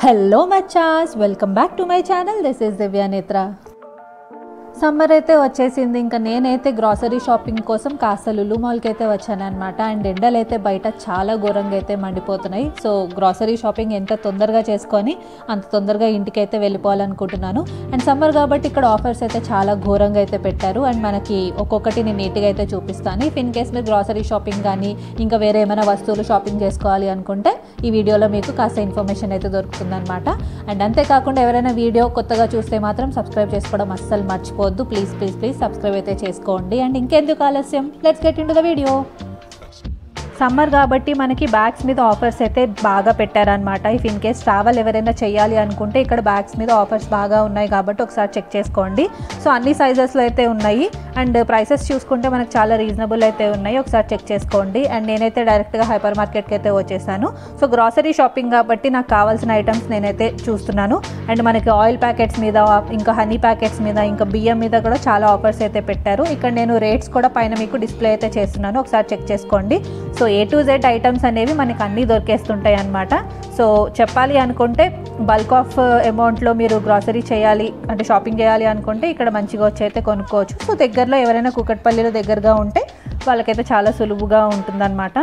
Hello machas, welcome back to my channel. This is Divya Netra. Summer అయితే వచ్చేసింది. ఇంకా నేనైతే గ్రాసరీ షాపింగ్ కోసం కాస్త లులు మాల్కి అయితే వచ్చాను అనమాట. అండ్ ఎండలు అయితే బయట చాలా ఘోరంగా అయితే మండిపోతున్నాయి. సో గ్రాసరీ షాపింగ్ ఎంత తొందరగా చేసుకొని అంత తొందరగా ఇంటికి అయితే వెళ్ళిపోవాలనుకుంటున్నాను. అండ్ సమ్మర్ కాబట్టి ఇక్కడ ఆఫర్స్ అయితే చాలా ఘోరంగా అయితే పెట్టారు. అండ్ మనకి ఒక్కొక్కటి నేను నీట్గా అయితే చూపిస్తాను. ఇఫ్ ఇన్ కేస్ మీరు గ్రాసరీ షాపింగ్ కానీ ఇంకా వేరే ఏమైనా వస్తువులు షాపింగ్ చేసుకోవాలి అనుకుంటే ఈ వీడియోలో మీకు కాస్త ఇన్ఫర్మేషన్ అయితే దొరుకుతుంది అనమాట. అండ్ అంతేకాకుండా ఎవరైనా వీడియో కొత్తగా చూస్తే మాత్రం సబ్స్క్రైబ్ చేసుకోవడం అస్సలు మర్చిపోవద్దు. ప్లీజ్ సబ్స్క్రైబ్ అయితే చేసుకోండి. అండ్ ఇంకెందుకు ఆలస్యం, let's get into the video. Summer కాబట్టి మనకి బ్యాగ్స్ మీద ఆఫర్స్ అయితే బాగా పెట్టారనమాట. ఇఫ్ ఇన్ కేస్ ట్రావెల్ ఎవరైనా చేయాలి అనుకుంటే ఇక్కడ బ్యాగ్స్ మీద ఆఫర్స్ బాగా ఉన్నాయి కాబట్టి ఒకసారి చెక్ చేసుకోండి. సో అన్ని సైజెస్లో అయితే ఉన్నాయి. అండ్ ప్రైసెస్ చూసుకుంటే మనకు చాలా రీజనబుల్ అయితే ఉన్నాయి. ఒకసారి చెక్ చేసుకోండి. అండ్ నేనైతే డైరెక్ట్గా హైపర్ మార్కెట్కి అయితే వచ్చేసాను. సో గ్రాసరీ షాపింగ్ కాబట్టి నాకు కావాల్సిన ఐటమ్స్ నేనైతే చూస్తున్నాను. అండ్ మనకి ఆయిల్ ప్యాకెట్స్ మీద, ఇంకా హనీ ప్యాకెట్స్ మీద, ఇంకా బియ్యం మీద కూడా చాలా ఆఫర్స్ అయితే పెట్టారు. ఇక్కడ నేను రేట్స్ కూడా పైన మీకు డిస్ప్లే అయితే చేస్తున్నాను, ఒకసారి చెక్ చేసుకోండి. So A to Z items అనేవి మనకి అన్నీ దొరికేస్తుంటాయి అన్నమాట. సో చెప్పాలి అనుకుంటే బల్క్ ఆఫ్ అమౌంట్లో మీరు గ్రాసరీ చేయాలి అంటే షాపింగ్ చేయాలి అనుకుంటే ఇక్కడ మంచిగా వచ్చి అయితే కొనుక్కోవచ్చు. సో దగ్గరలో ఎవరైనా కూకట్పల్లిలో దగ్గరగా ఉంటే వాళ్ళకైతే చాలా సులువుగా ఉంటుందన్నమాట.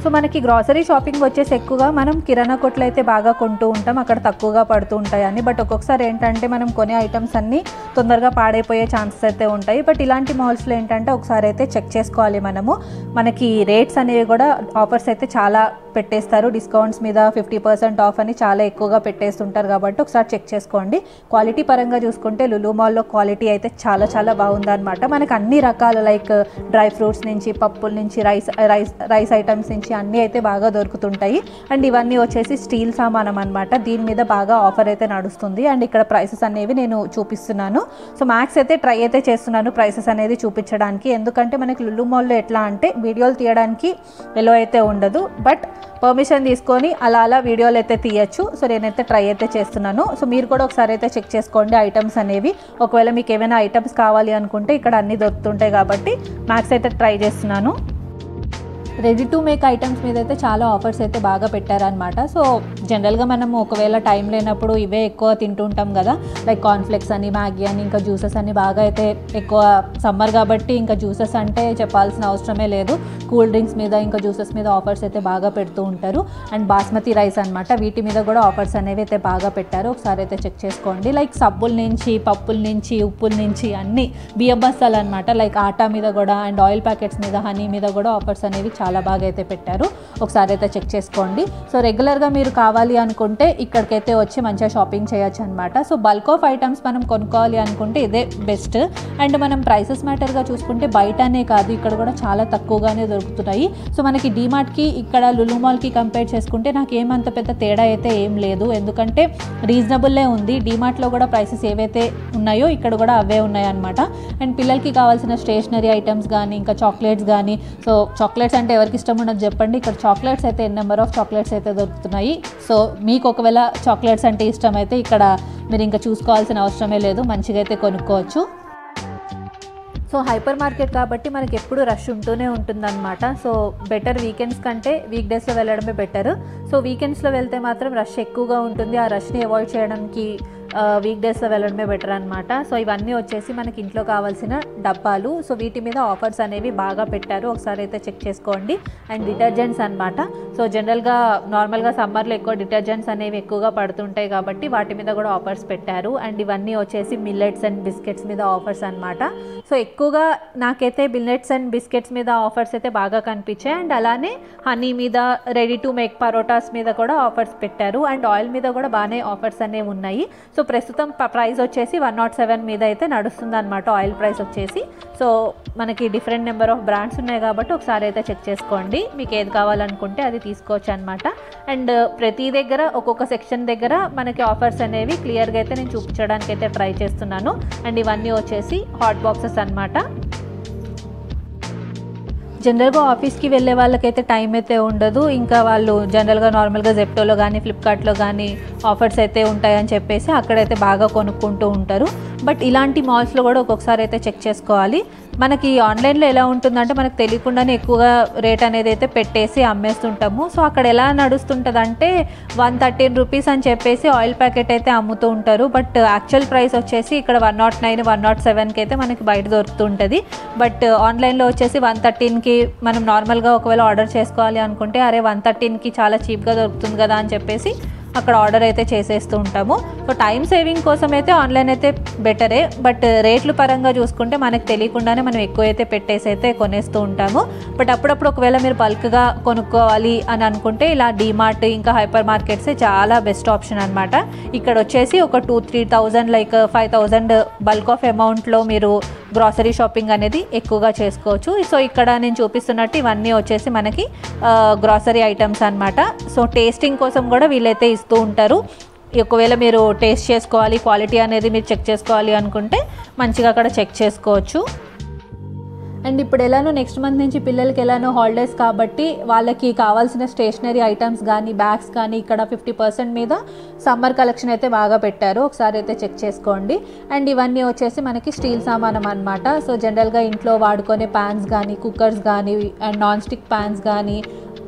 సో మనకి గ్రాసరీ షాపింగ్ వచ్చేసి ఎక్కువగా మనం కిరాణా కొట్లు అయితే బాగా కొంటూ ఉంటాం, అక్కడ తక్కువగా పడుతూ ఉంటాయని. బట్ ఒక్కొక్కసారి ఏంటంటే మనం కొనే ఐటమ్స్ అన్నీ తొందరగా పాడైపోయే ఛాన్సెస్ అయితే ఉంటాయి. బట్ ఇలాంటి మాల్స్లో ఏంటంటే ఒకసారి అయితే చెక్ చేసుకోవాలి మనము. మనకి రేట్స్ అనేవి కూడా ఆఫర్స్ అయితే చాలా పెట్టేస్తారు. డిస్కౌంట్స్ మీద 50% ఆఫ్ అని చాలా ఎక్కువగా పెట్టేస్తుంటారు కాబట్టి ఒకసారి చెక్ చేసుకోండి. క్వాలిటీ పరంగా చూసుకుంటే లులు మాల్లో క్వాలిటీ అయితే చాలా బాగుందన్నమాట. మనకు అన్ని రకాల లైక్ డ్రై ఫ్రూట్స్ నుంచి, పప్పుల నుంచి, రైస్ ఐటమ్స్ నుంచి అన్నీ అయితే బాగా దొరుకుతుంటాయి. అండ్ ఇవన్నీ వచ్చేసి స్టీల్ సామానం అనమాట. దీని మీద బాగా ఆఫర్ అయితే నడుస్తుంది. అండ్ ఇక్కడ ప్రైసెస్ అనేవి నేను చూపిస్తున్నాను. సో మ్యాక్స్ అయితే ట్రై అయితే చేస్తున్నాను ప్రైసెస్ అనేది చూపించడానికి. ఎందుకంటే మనకి లులు మాల్లో ఎట్లా అంటే వీడియోలు తీయడానికి ఎలో అయితే ఉండదు, బట్ పర్మిషన్ తీసుకొని అలా వీడియోలు అయితే తీయచ్చు. సో నేనైతే ట్రై అయితే చేస్తున్నాను. సో మీరు కూడా ఒకసారి అయితే చెక్ చేసుకోండి ఐటమ్స్ అనేవి. ఒకవేళ మీకు ఏమైనా ఐటమ్స్ కావాలి అనుకుంటే ఇక్కడ అన్నీ దొరుకుతుంటాయి కాబట్టి మ్యాక్స్ అయితే ట్రై చేస్తున్నాను. రెడీ టు మేక్ ఐటమ్స్ మీద అయితే చాలా ఆఫర్స్ అయితే బాగా పెట్టారనమాట. సో జనరల్గా మనము ఒకవేళ టైం లేనప్పుడు ఇవే ఎక్కువ తింటుంటాం కదా, లైక్ కార్న్ఫ్లెక్స్ అని, మ్యాగీ అని, ఇంకా జ్యూసెస్ అని బాగా అయితే ఎక్కువ సమ్మర్ కాబట్టి ఇంకా జ్యూసెస్ అంటే చెప్పాల్సిన అవసరమే లేదు. కూల్ డ్రింక్స్ మీద ఇంకా జ్యూసెస్ మీద ఆఫర్స్ అయితే బాగా పెడుతూ ఉంటారు. అండ్ బాస్మతి రైస్ అనమాట, వీటి మీద కూడా ఆఫర్స్ అనేవి అయితే బాగా పెట్టారు. ఒకసారి అయితే చెక్ చేసుకోండి. లైక్ సబ్బుల నుంచి, పప్పుల నుంచి, ఉప్పుల నుంచి అన్ని బియ్యం బస్తాలు అనమాట. లైక్ ఆటా మీద కూడా, అండ్ ఆయిల్ ప్యాకెట్స్ మీద, హనీ మీద కూడా ఆఫర్స్ అనేవి చాలా బాగా అయితే పెట్టారు. ఒకసారి అయితే చెక్ చేసుకోండి. సో రెగ్యులర్గా మీరు కావాలి అనుకుంటే ఇక్కడికైతే వచ్చి మంచిగా షాపింగ్ చేయొచ్చు అనమాట. సో బల్క్ ఆఫ్ ఐటమ్స్ మనం కొనుక్కోవాలి అనుకుంటే ఇదే బెస్ట్. అండ్ మనం ప్రైసెస్ మ్యాటర్గా చూసుకుంటే బయటనే కాదు ఇక్కడ కూడా చాలా తక్కువగానే దొరుకుతున్నాయి. సో మనకి డీమార్ట్కి ఇక్కడ లులు మాల్కి కంపేర్ చేసుకుంటే నాకు ఏమంత పెద్ద తేడా అయితే ఏం లేదు, ఎందుకంటే రీజనబుల్లే ఉంది. డీమార్ట్లో కూడా ప్రైసెస్ ఏవైతే ఉన్నాయో ఇక్కడ కూడా అవే ఉన్నాయన్నమాట. అండ్ పిల్లలకి కావాల్సిన స్టేషనరీ ఐటమ్స్ కానీ, ఇంకా చాక్లెట్స్ కానీ, సో చాక్లెట్స్ అంటే ఎవరికి ఇష్టం ఉండదు చెప్పండి, ఇక్కడ చాక్లెట్స్ అయితే నెంబర్ ఆఫ్ చాక్లెట్స్ అయితే దొరుకుతున్నాయి. సో మీకు ఒకవేళ చాక్లెట్స్ అంటే ఇష్టం అయితే ఇక్కడ మీరు ఇంకా చూసుకోవాల్సిన అవసరమే లేదు, మంచిగా అయితే కొనుక్కోవచ్చు. సో హైపర్ మార్కెట్ కాబట్టి మనకి ఎప్పుడు రష్ ఉంటూనే ఉంటుందన్నమాట. సో బెటర్ వీకెండ్స్ కంటే వీక్ డేస్లో వెళ్ళడమే బెటర్. సో వీకెండ్స్లో వెళ్తే మాత్రం రష్ ఎక్కువగా ఉంటుంది. ఆ రష్ని అవాయిడ్ చేయడానికి వీక్ డేస్లో వెళ్ళడమే బెటర్ అనమాట. సో ఇవన్నీ వచ్చేసి మనకి ఇంట్లో కావాల్సిన డబ్బాలు. సో వీటి మీద ఆఫర్స్ అనేవి బాగా పెట్టారు, ఒకసారి అయితే చెక్ చేసుకోండి. అండ్ డిటర్జెంట్స్ అనమాట. సో జనరల్గా నార్మల్గా సమ్మర్లో ఎక్కువ డిటర్జెంట్స్ అనేవి ఎక్కువగా పడుతుంటాయి కాబట్టి వాటి మీద కూడా ఆఫర్స్ పెట్టారు. అండ్ ఇవన్నీ వచ్చేసి మిల్లెట్స్ అండ్ బిస్కెట్స్ మీద ఆఫర్స్ అనమాట. సో ఎక్కువగా నాకైతే మిల్లెట్స్ అండ్ బిస్కెట్స్ మీద ఆఫర్స్ అయితే బాగా కనిపించాయి. అండ్ అలానే హనీ మీద, రెడీ టు మేక్ పరోటాస్ మీద కూడా ఆఫర్స్ పెట్టారు. అండ్ ఆయిల్ మీద కూడా బాగానే ఆఫర్స్ అనేవి ఉన్నాయి. సో ప్రస్తుతం ప్రైస్ వచ్చేసి 107 మీద అయితే నడుస్తుంది అనమాట ఆయిల్ ప్రైస్ వచ్చేసి. సో మనకి డిఫరెంట్ నెంబర్ ఆఫ్ బ్రాండ్స్ ఉన్నాయి కాబట్టి ఒకసారి అయితే చెక్ చేసుకోండి. మీకు ఏది కావాలనుకుంటే అది తీసుకోవచ్చు అనమాట. అండ్ ప్రతి దగ్గర ఒక్కొక్క సెక్షన్ దగ్గర మనకి ఆఫర్స్ అనేవి క్లియర్గా అయితే నేను చూపించడానికి అయితే ట్రై చేస్తున్నాను. అండ్ ఇవన్నీ వచ్చేసి హాట్ బాక్సెస్ అనమాట. జనరల్గా ఆఫీస్కి వెళ్ళే వాళ్ళకైతే టైం అయితే ఉండదు, ఇంకా వాళ్ళు జనరల్గా నార్మల్గా జెప్టోలో కానీ, ఫ్లిప్కార్ట్లో కానీ ఆఫర్స్ అయితే ఉంటాయని చెప్పేసి అక్కడైతే బాగా కొనుక్కుంటూ ఉంటారు. బట్ ఇలాంటి మాల్స్లో కూడా ఒక్కొక్కసారి అయితే చెక్ చేసుకోవాలి. మనకి ఆన్లైన్లో ఎలా ఉంటుందంటే మనకు తెలియకుండానే ఎక్కువగా రేట్ అనేది అయితే పెట్టేసి అమ్మేస్తుంటాము. సో అక్కడ ఎలా నడుస్తుంటుందంటే 113 రూపీస్ అని చెప్పేసి ఆయిల్ ప్యాకెట్ అయితే అమ్ముతూ ఉంటారు. బట్ యాక్చువల్ ప్రైస్ వచ్చేసి ఇక్కడ 109, 107కి అయితే మనకి బయట దొరుకుతుంటుంది. బట్ ఆన్లైన్లో వచ్చేసి 113కి మనం నార్మల్గా ఒకవేళ ఆర్డర్ చేసుకోవాలి అనుకుంటే అరే 113కి చాలా చీప్గా దొరుకుతుంది కదా అని చెప్పేసి అక్కడ ఆర్డర్ అయితే చేసేస్తూ ఉంటాము. సో టైం సేవింగ్ కోసం అయితే ఆన్లైన్ అయితే బెటరే. బట్ రేట్లు పరంగా చూసుకుంటే మనకు తెలియకుండానే మనం ఎక్కువ అయితే పెట్టేసి అయితే కొనేస్తూ ఉంటాము. బట్ అప్పుడప్పుడు ఒకవేళ మీరు బల్క్గా కొనుక్కోవాలి అని అనుకుంటే ఇలా డీమార్ట్ ఇంకా హైపర్ మార్కెట్సే చాలా బెస్ట్ ఆప్షన్ అనమాట. ఇక్కడ వచ్చేసి ఒక 2-3,000 లైక్ 5,000 బల్క్ ఆఫ్ అమౌంట్లో మీరు గ్రాసరీ షాపింగ్ అనేది ఎక్కువగా చేసుకోవచ్చు. సో ఇక్కడ నేను చూపిస్తున్నట్టు ఇవన్నీ వచ్చేసి మనకి గ్రాసరీ ఐటమ్స్ అనమాట. సో టేస్టింగ్ కోసం కూడా వీళ్ళైతే ఇస్తూ ఉంటారు. ఒకవేళ మీరు టేస్ట్ చేసుకోవాలి, క్వాలిటీ అనేది మీరు చెక్ చేసుకోవాలి అనుకుంటే మంచిగా అక్కడ చెక్ చేసుకోవచ్చు. అండ్ ఇప్పుడు ఎలానో నెక్స్ట్ మంత్ నుంచి పిల్లలకి ఎలానో హాలిడేస్ కాబట్టి వాళ్ళకి కావాల్సిన స్టేషనరీ ఐటమ్స్ కానీ బ్యాగ్స్ కానీ ఇక్కడ 50% మీద సమ్మర్ కలెక్షన్ అయితే బాగా పెట్టారు. ఒకసారి అయితే చెక్ చేసుకోండి. అండ్ ఇవన్నీ వచ్చేసి మనకి స్టీల్ సామానం అనమాట. సో జనరల్గా ఇంట్లో వాడుకునే ప్యాన్స్ కానీ కుక్కర్స్ కానీ అండ్ నాన్ స్టిక్ ప్యాన్స్ కానీ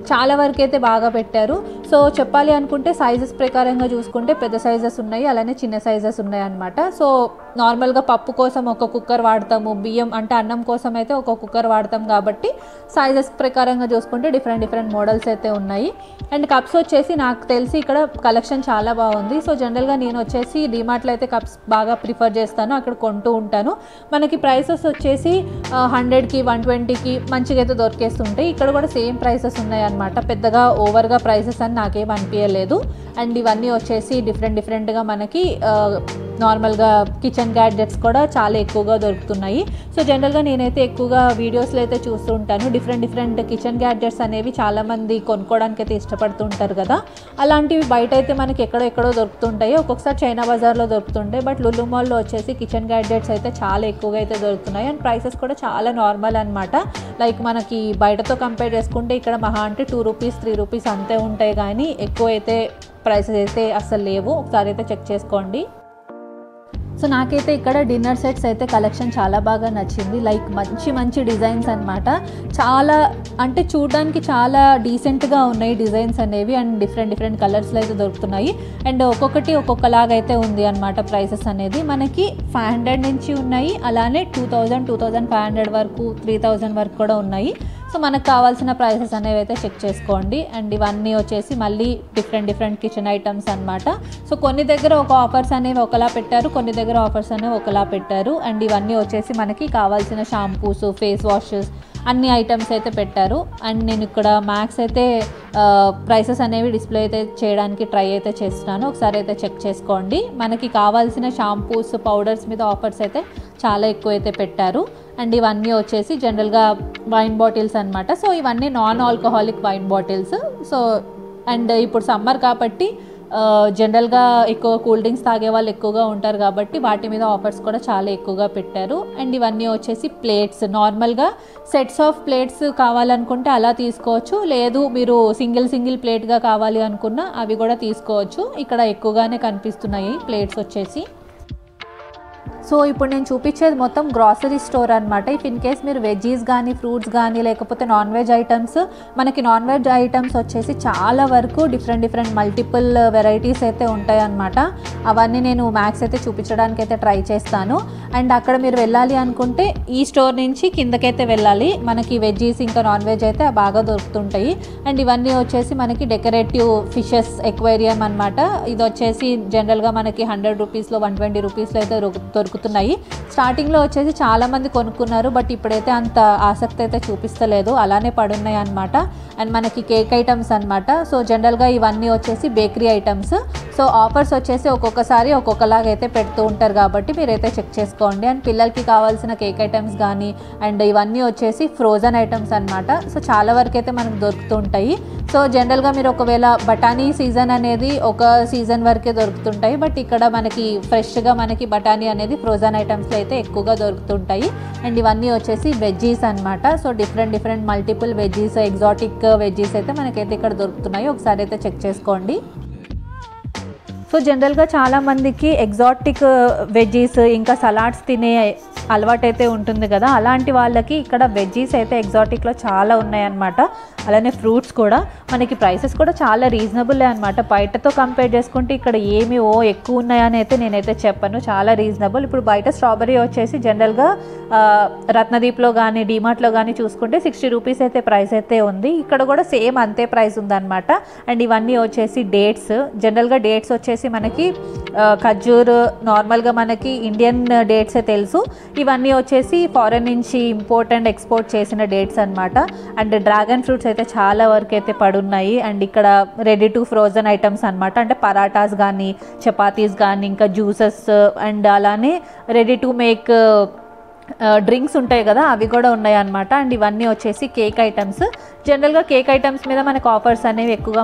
చాలా వరకు అయితే బాగా పెట్టారు. సో చెప్పాలి అనుకుంటే సైజెస్ ప్రకారంగా చూసుకుంటే పెద్ద సైజెస్ ఉన్నాయి, అలానే చిన్న సైజెస్ ఉన్నాయి అనమాట. సో నార్మల్గా పప్పు కోసం ఒక కుక్కర్ వాడతాము, బియ్యం అంటే అన్నం కోసం అయితే ఒక కుక్కర్ వాడతాం కాబట్టి సైజెస్ ప్రకారంగా చూసుకుంటే డిఫరెంట్ మోడల్స్ అయితే ఉన్నాయి. అండ్ కప్స్ వచ్చేసి నాకు తెలిసి ఇక్కడ కలెక్షన్ చాలా బాగుంది. సో జనరల్గా నేను వచ్చేసి డిమార్ట్లో అయితే కప్స్ బాగా ప్రిఫర్ చేస్తాను, అక్కడ కొంటూ ఉంటాను. మనకి ప్రైసెస్ వచ్చేసి 100కి 120కి మంచిగా అయితే దొరికేస్తుంటాయి. ఇక్కడ కూడా సేమ్ ప్రైసెస్ ఉన్నాయి అనమాట. పెద్దగా ఓవర్గా ప్రైసెస్ అని నాకేం అనిపించలేదు. అండ్ ఇవన్నీ వచ్చేసి డిఫరెంట్గా మనకి నార్మల్గా కిచెన్ గ్యాడ్జెట్స్ కూడా చాలా ఎక్కువగా దొరుకుతున్నాయి. సో జనరల్గా నేనైతే ఎక్కువగా వీడియోస్లో అయితే చూస్తూ ఉంటాను. డిఫరెంట్ కిచెన్ గ్యాడ్జెట్స్ అనేవి చాలామంది కొనుక్కోవడానికి అయితే ఇష్టపడుతూ ఉంటారు కదా. అలాంటివి బయట అయితే మనకి ఎక్కడో దొరుకుతుంటాయి, ఒక్కొక్కసారి చైనా బజార్లో దొరుకుతుంటాయి. బట్ లులు మాల్లో వచ్చేసి కిచెన్ గ్యాడ్జెట్స్ అయితే చాలా ఎక్కువగా అయితే దొరుకుతున్నాయి. అండ్ ప్రైసెస్ కూడా చాలా నార్మల్ అనమాట. లైక్ మనకి బయటతో కంపేర్ చేసుకుంటే ఇక్కడ మహా అంటే 2 రూపీస్ 3 రూపీస్ అంతే ఉంటాయి, కానీ ఎక్కువ అయితే ప్రైసెస్ అయితే అస్సలు లేవు. ఒకసారి అయితే చెక్ చేసుకోండి. సో నాకైతే ఇక్కడ డిన్నర్ సెట్స్ అయితే కలెక్షన్ చాలా బాగా నచ్చింది. లైక్ మంచి డిజైన్స్ అనమాట. చాలా అంటే చూడడానికి చాలా డీసెంట్గా ఉన్నాయి డిజైన్స్ అనేవి. అండ్ డిఫరెంట్ కలర్స్లో అయితే దొరుకుతున్నాయి. అండ్ ఒక్కొక్కటి ఒక్కొక్కలాగా అయితే ఉంది అనమాట. ప్రైసెస్ అనేది మనకి 500 నుంచి ఉన్నాయి, అలానే 2,000-2,500 వరకు 3,000 వరకు కూడా ఉన్నాయి. సో మనకు కావాల్సిన ప్రైసెస్ అనేవి అయితే చెక్ చేసుకోండి. అండ్ ఇవన్నీ వచ్చేసి మళ్ళీ డిఫరెంట్ కిచెన్ ఐటమ్స్ అనమాట. సో కొన్ని దగ్గర ఒక ఆఫర్స్ అనేవి ఒకలా పెట్టారు, కొన్ని దగ్గర ఆఫర్స్ అనేవి ఒకలా పెట్టారు. అండ్ ఇవన్నీ వచ్చేసి మనకి కావాల్సిన షాంపూస్, ఫేస్ వాషెస్ అన్ని ఐటమ్స్ అయితే పెట్టారు. అండ్ నేను ఇక్కడ మ్యాక్స్ అయితే ప్రైసెస్ అనేవి డిస్ప్లే అయితే చేయడానికి ట్రై అయితే చేస్తున్నాను. ఒకసారి అయితే చెక్ చేసుకోండి. మనకి కావాల్సిన షాంపూస్, పౌడర్స్ మీద ఆఫర్స్ అయితే చాలా ఎక్కువ అయితే పెట్టారు. అండ్ ఇవన్నీ వచ్చేసి జనరల్గా వైన్ బాటిల్స్ అనమాట. సో ఇవన్నీ non alcoholic wine bottles. So and ఇప్పుడు సమ్మర్ కాబట్టి జనరల్గా ఎక్కువ కూల్ డ్రింక్స్ తాగే వాళ్ళు ఎక్కువగా ఉంటారు కాబట్టి వాటి మీద ఆఫర్స్ కూడా చాలా ఎక్కువగా పెట్టారు. అండ్ ఇవన్నీ వచ్చేసి ప్లేట్స్, నార్మల్గా సెట్స్ ఆఫ్ ప్లేట్స్ కావాలనుకుంటే అలా తీసుకోవచ్చు, లేదు మీరు సింగిల్ ప్లేట్గా కావాలి అనుకున్నా అవి కూడా తీసుకోవచ్చు. ఇక్కడ ఎక్కువగానే కనిపిస్తున్నాయి ప్లేట్స్ వచ్చేసి. సో ఇప్పుడు నేను చూపించేది మొత్తం గ్రాసరీ స్టోర్ అనమాట. ఇఫ్ ఇన్ కేస్ మీరు వెజ్జీస్ కానీ ఫ్రూట్స్ కానీ లేకపోతే నాన్ వెజ్ ఐటమ్స్, మనకి నాన్ వెజ్ ఐటమ్స్ వచ్చేసి చాలా వరకు డిఫరెంట్ మల్టిపుల్ వెరైటీస్ అయితే ఉంటాయి అన్నమాట. అవన్నీ నేను మ్యాక్స్ అయితే చూపించడానికి అయితే ట్రై చేస్తాను. అండ్ అక్కడ మీరు వెళ్ళాలి అనుకుంటే ఈ స్టోర్ నుంచి కిందకైతే వెళ్ళాలి. మనకి వెజ్జీస్ ఇంకా నాన్ వెజ్ అయితే బాగా దొరుకుతుంటాయి. అండ్ ఇవన్నీ వచ్చేసి మనకి డెకరేటివ్ ఫిషెస్ ఎక్వేరియం అనమాట. ఇది వచ్చేసి జనరల్గా మనకి 100 రూపీస్లో 120 రూపీస్లో అయితే దొరుకుతున్నాయి. స్టార్టింగ్లో వచ్చేసి చాలామంది కొనుక్కున్నారు, బట్ ఇప్పుడైతే అంత ఆసక్తి అయితే చూపిస్తలేదు, అలానే పడున్నాయి అనమాట. అండ్ మనకి కేక్ ఐటమ్స్ అనమాట. సో జనరల్గా ఇవన్నీ వచ్చేసి బేకరీ ఐటమ్స్. సో ఆఫర్స్ వచ్చేసి ఒక్కొక్కసారి ఒక్కొక్కలాగా అయితే పెడుతూ ఉంటారు కాబట్టి మీరైతే చెక్ చేసుకోండి. అండ్ పిల్లలకి కావాల్సిన కేక్ ఐటమ్స్ కానీ అండ్ ఇవన్నీ వచ్చేసి ఫ్రోజన్ ఐటమ్స్ అనమాట. సో చాలా వరకు అయితే మనకు దొరుకుతూ ఉంటాయి. సో జనరల్గా మీరు ఒకవేళ బఠానీ సీజన్ అనేది ఒక సీజన్ వరకే దొరుకుతుంటాయి, బట్ ఇక్కడ మనకి ఫ్రెష్గా మనకి బఠానీ అనేది ఫ్రోజన్ ఐటమ్స్లో అయితే ఎక్కువగా దొరుకుతుంటాయి. అండ్ ఇవన్నీ వచ్చేసి వెజ్జీస్ అనమాట. So different multiple veggies, exotic veggies అయితే మనకైతే ఇక్కడ దొరుకుతున్నాయి. ఒకసారి అయితే చెక్ చేసుకోండి. సో సో జనరల్గా చాలామందికి ఎగ్జాటిక్ వెజ్జీస్ ఇంకా సలాడ్స్ తినే అలవాటైతే ఉంటుంది కదా, అలాంటి వాళ్ళకి ఇక్కడ వెజ్జీస్ అయితే ఎగ్జాటిక్లో చాలా ఉన్నాయన్నమాట. అలానే ఫ్రూట్స్ కూడా మనకి ప్రైసెస్ కూడా చాలా రీజనబుల్లే అనమాట. బయటతో కంపేర్ చేసుకుంటే ఇక్కడ ఏమి ఎక్కువ ఉన్నాయని అయితే నేనైతే చెప్పను, చాలా రీజనబుల్. ఇప్పుడు బయట స్ట్రాబెరీ వచ్చేసి జనరల్గా రత్నదీప్లో కానీ డిమార్ట్లో కానీ చూసుకుంటే 60 రూపీస్ అయితే ప్రైస్ అయితే ఉంది. ఇక్కడ కూడా సేమ్ అంతే ప్రైస్ ఉందన్నమాట. అండ్ ఇవన్నీ వచ్చేసి డేట్స్. జనరల్గా డేట్స్ వచ్చేసి మనకి ఖర్జూర్ నార్మల్గా మనకి ఇండియన్ డేట్సే తెలుసు, ఇవన్నీ వచ్చేసి ఫారెన్ నుంచి ఇంపోర్ట్ అండ్ ఎక్స్పోర్ట్ చేసిన డేట్స్ అనమాట. అండ్ డ్రాగన్ ఫ్రూట్స్ అయితే చాలా వరకు అయితే పడున్నాయి. అండ్ ఇక్కడ రెడీ టు ఫ్రోజన్ ఐటమ్స్ అనమాట, అంటే పరాటాస్ కానీ చపాతీస్ కానీ ఇంకా జ్యూసెస్ అండ్ అలానే రెడీ టు మేక్ డ్రింక్స్ ఉంటాయి కదా, అవి కూడా ఉన్నాయి అన్నమాట. అండ్ ఇవన్నీ వచ్చేసి కేక్ ఐటమ్స్. జనరల్గా కేక్ ఐటమ్స్ మీద మనకు ఆఫర్స్ అనేవి ఎక్కువగా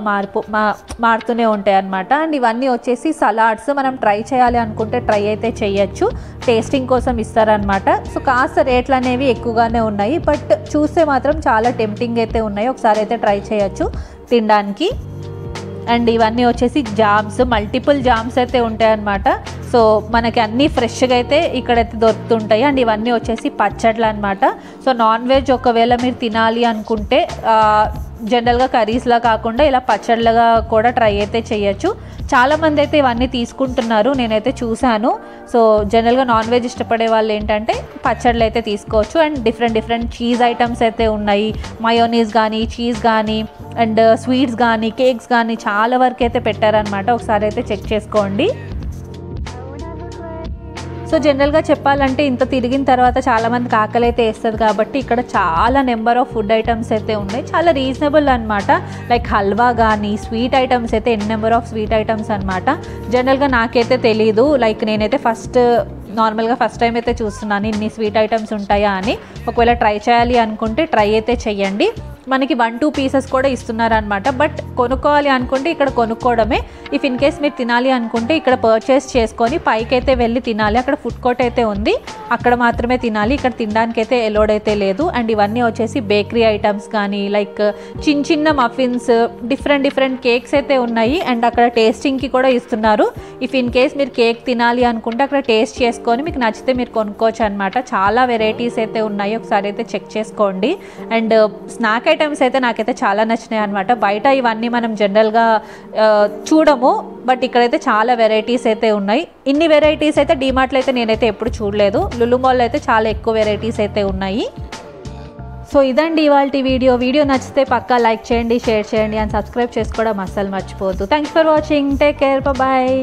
మారుతూనే ఉంటాయి అన్నమాట. అండ్ ఇవన్నీ వచ్చేసి సలాడ్స్. మనం ట్రై చేయాలి అనుకుంటే ట్రై అయితే చేయొచ్చు, టేస్టింగ్ కోసం ఇస్తారనమాట. సో కాస్త రేట్లు అనేవి ఎక్కువగానే ఉన్నాయి, బట్ చూస్తే మాత్రం చాలా టెంప్టింగ్ అయితే ఉన్నాయి. ఒకసారి అయితే ట్రై చేయొచ్చు తినడానికి. అండ్ ఇవన్నీ వచ్చేసి జామ్స్, మల్టిపుల్ జామ్స్ అయితే ఉంటాయి అన్నమాట. సో మనకి అన్నీ ఫ్రెష్గా అయితే ఇక్కడైతే దొరుకుతుంటాయి. అండ్ ఇవన్నీ వచ్చేసి పచ్చళ్ళు అనమాట. సో నాన్ వెజ్ ఒకవేళ మీరు తినాలి అనుకుంటే జనరల్గా కర్రీస్లా కాకుండా ఇలా పచ్చళ్ళగా కూడా ట్రై అయితే చేయొచ్చు. చాలామంది అయితే ఇవన్నీ తీసుకుంటున్నారు, నేనైతే చూశాను. సో జనరల్గా నాన్ వెజ్ ఇష్టపడే వాళ్ళు ఏంటంటే పచ్చళ్ళు అయితే తీసుకోవచ్చు. అండ్ డిఫరెంట్ చీజ్ ఐటమ్స్ అయితే ఉన్నాయి, మయోనీస్ కానీ చీజ్ కానీ అండ్ స్వీట్స్ కానీ కేక్స్ కానీ చాలా వరకు అయితే పెట్టారనమాట. ఒకసారి అయితే చెక్ చేసుకోండి. సో జనరల్గా చెప్పాలంటే ఇంత తిరిగిన తర్వాత చాలామందికి ఆకలి అయితే వేస్తుంది కాబట్టి ఇక్కడ చాలా నెంబర్ ఆఫ్ ఫుడ్ ఐటమ్స్ అయితే ఉన్నాయి, చాలా రీజనబుల్ అనమాట. లైక్ హల్వా కానీ స్వీట్ ఐటమ్స్ అయితే నెంబర్ ఆఫ్ స్వీట్ ఐటమ్స్ అనమాట. జనరల్గా నాకైతే తెలీదు, లైక్ నేనైతే నార్మల్గా ఫస్ట్ టైం అయితే చూస్తున్నాను ఇన్ని స్వీట్ ఐటమ్స్ ఉంటాయా అని. ఒకవేళ ట్రై చేయాలి అనుకుంటే ట్రై అయితే చెయ్యండి. మనకి 1-2 పీసెస్ కూడా ఇస్తున్నారనమాట, బట్ కొనుక్కోవాలి అనుకుంటే ఇక్కడ కొనుక్కోవడమే. ఇఫ్ ఇన్ కేస్ మీరు తినాలి అనుకుంటే ఇక్కడ పర్చేస్ చేసుకొని పైకి అయితే వెళ్ళి తినాలి. అక్కడ ఫుడ్ కోర్ట్ అయితే ఉంది, అక్కడ మాత్రమే తినాలి, ఇక్కడ తినడానికి అయితే ఎలోడ్ అయితే లేదు. అండ్ ఇవన్నీ వచ్చేసి బేకరీ ఐటమ్స్ కానీ లైక్ చిన్న మఫిన్స్, డిఫరెంట్ కేక్స్ అయితే ఉన్నాయి. అండ్ అక్కడ టేస్టింగ్కి కూడా ఇస్తున్నారు. ఇఫ్ ఇన్ కేస్ మీరు కేక్ తినాలి అనుకుంటే అక్కడ టేస్ట్ చేసుకొని మీకు నచ్చితే మీరు కొనుక్కోవచ్చు అనమాట. చాలా వెరైటీస్ అయితే ఉన్నాయి, ఒకసారి అయితే చెక్ చేసుకోండి. అండ్ స్నాక్ ఐటమ్స్ అయితే నాకైతే చాలా నచ్చినాయి అనమాట. బయట ఇవన్నీ మనం జనరల్గా చూడము, బట్ ఇక్కడైతే చాలా వెరైటీస్ అయితే ఉన్నాయి. ఇన్ని వెరైటీస్ అయితే డిమార్ట్లో అయితే నేనైతే ఎప్పుడు చూడలేదు. లులు మాల్లో అయితే చాలా ఎక్కువ వెరైటీస్ అయితే ఉన్నాయి. సో ఇదండి ఇవాల్టి వీడియో నచ్చితే పక్కా లైక్ చేయండి, షేర్ చేయండి అండ్ సబ్స్క్రైబ్ చేసుకోవడం అస్సలు మర్చిపోవద్దు. Thanks for watching, take care, bye.